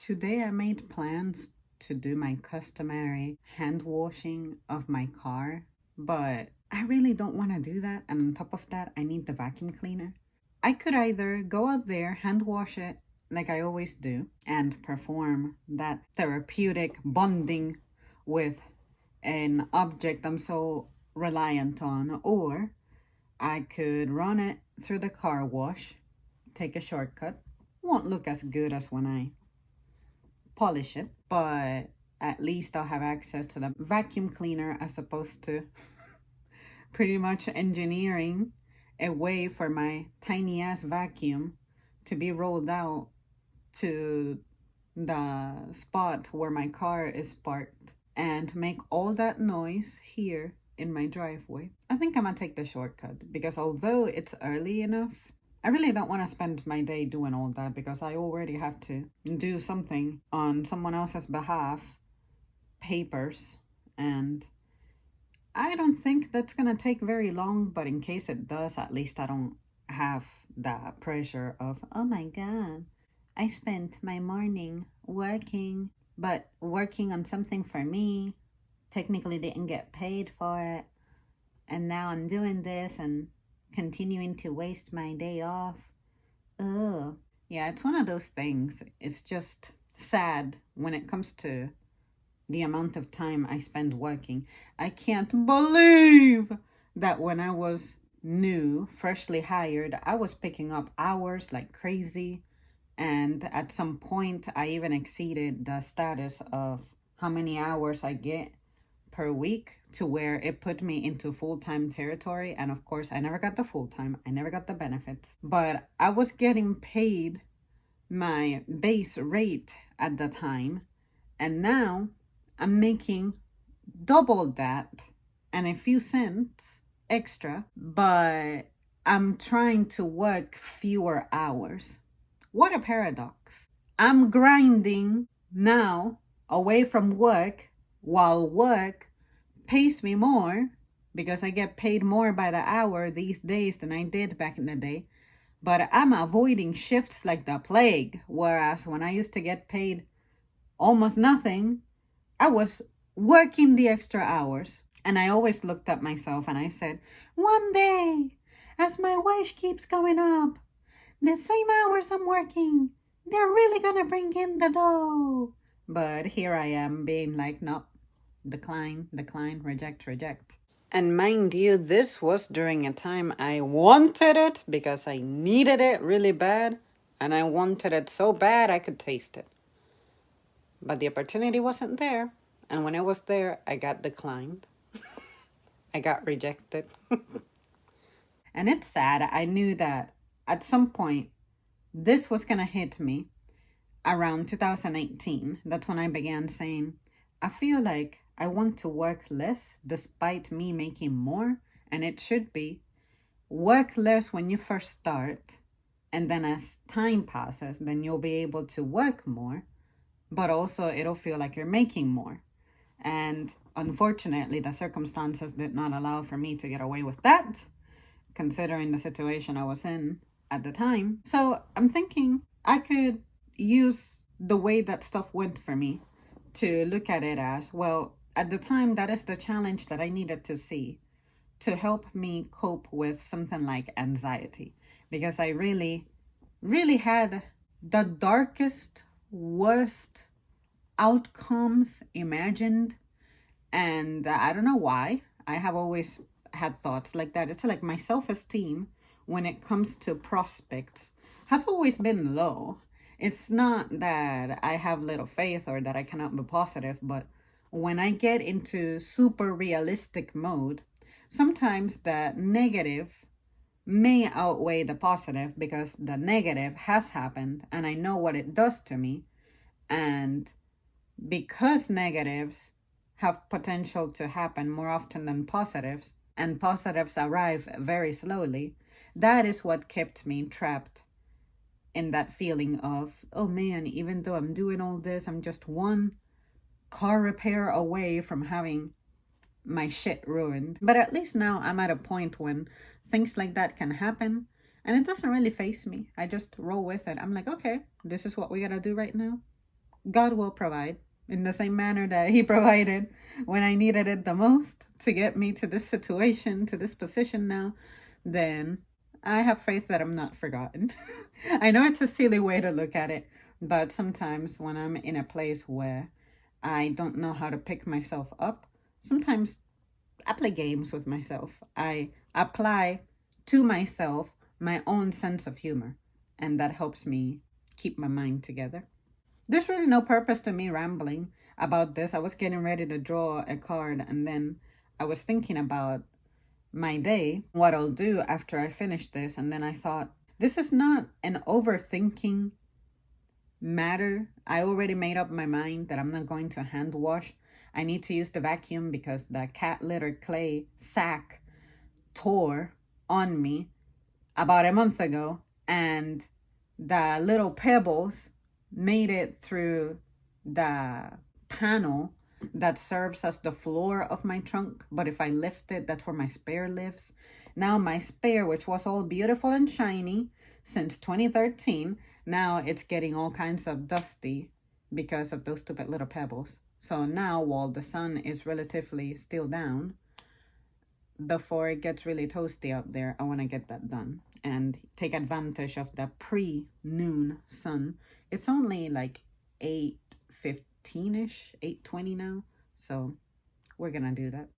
Today I made plans to do my customary hand washing of my car, but I really don't want to do that. And on top of that, I need the vacuum cleaner. I could either go out there, hand wash it like I always do, and perform that therapeutic bonding with an object I'm so reliant on, or I could run it through the car wash, take a shortcut. Won't look as good as when I polish it, but at least I'll have access to the vacuum cleaner as opposed to pretty much engineering a way for my tiny ass vacuum to be rolled out to the spot where my car is parked and make all that noise here in my driveway. I think I'm gonna take the shortcut because although it's early enough, I really don't want to spend my day doing all that because I already have to do something on someone else's behalf, papers, and I don't think that's going to take very long, but in case it does, at least I don't have the pressure of, oh my God, I spent my morning working, but working on something for me, technically didn't get paid for it, and now I'm doing this and continuing to waste my day off. Ugh. Yeah, it's one of those things. It's just sad when it comes to the amount of time I spend working. I can't believe that when I was new, freshly hired, I was picking up hours like crazy. And at some point, I even exceeded the status of how many hours I get per week to where it put me into full-time territory. And of course, I never got the full-time. I never got the benefits. But I was getting paid my base rate at the time. And now I'm making double that and a few cents extra, but I'm trying to work fewer hours. What a paradox. I'm grinding now away from work while work pays me more because I get paid more by the hour these days than I did back in the day. But I'm avoiding shifts like the plague. Whereas when I used to get paid almost nothing, I was working the extra hours. And I always looked at myself and I said, one day, as my wage keeps going up, the same hours I'm working, they're really gonna bring in the dough. But here I am being like, no, decline, reject. And mind you, this was during a time I wanted it because I needed it really bad. And I wanted it so bad I could taste it. But the opportunity wasn't there. And when it was there, I got declined. I got rejected. And it's sad. I knew that at some point, this was going to hit me around 2018. That's when I began saying, I feel like I want to work less despite me making more. And it should be work less when you first start. And then as time passes, then you'll be able to work more. But also it'll feel like you're making more. And unfortunately, the circumstances did not allow for me to get away with that, considering the situation I was in at the time. So I'm thinking I could use the way that stuff went for me to look at it as, well, at the time, that is the challenge that I needed to see to help me cope with something like anxiety. Because I really, really had the darkest, worst outcomes imagined, and I don't know why. I have always had thoughts like that. It's like my self-esteem when it comes to prospects has always been low. It's not that I have little faith or that I cannot be positive, but when I get into super realistic mode, sometimes the negative may outweigh the positive because the negative has happened and I know what it does to me. And because negatives have potential to happen more often than positives, and positives arrive very slowly, that is what kept me trapped in that feeling of, oh man, even though I'm doing all this, I'm just one car repair away from having my shit ruined. But at least now I'm at a point when things like that can happen and it doesn't really faze me. I just roll with it. I'm like, okay, this is what we gotta do right now. God will provide in the same manner that He provided when I needed it the most to get me to this situation, to this position now. Then I have faith that I'm not forgotten. I know it's a silly way to look at it, but sometimes when I'm in a place where I don't know how to pick myself up, sometimes I play games with myself. I apply to myself my own sense of humor, and that helps me keep my mind together. There's really no purpose to me rambling about this. I was getting ready to draw a card, and then I was thinking about my day, what I'll do after I finish this, and then I thought, this is not an overthinking matter. I already made up my mind that I'm not going to hand wash. I need to use the vacuum because the cat litter clay sack tore on me about a month ago, and the little pebbles made it through the panel that serves as the floor of my trunk. But if I lift it, that's where my spare lives. Now my spare, which was all beautiful and shiny since 2013, now it's getting all kinds of dusty because of those stupid little pebbles. So now, while the sun is relatively still down, before it gets really toasty out there, I want to get that done and take advantage of the pre-noon sun. It's only like 8:15ish, 8:20 now, so we're gonna do that.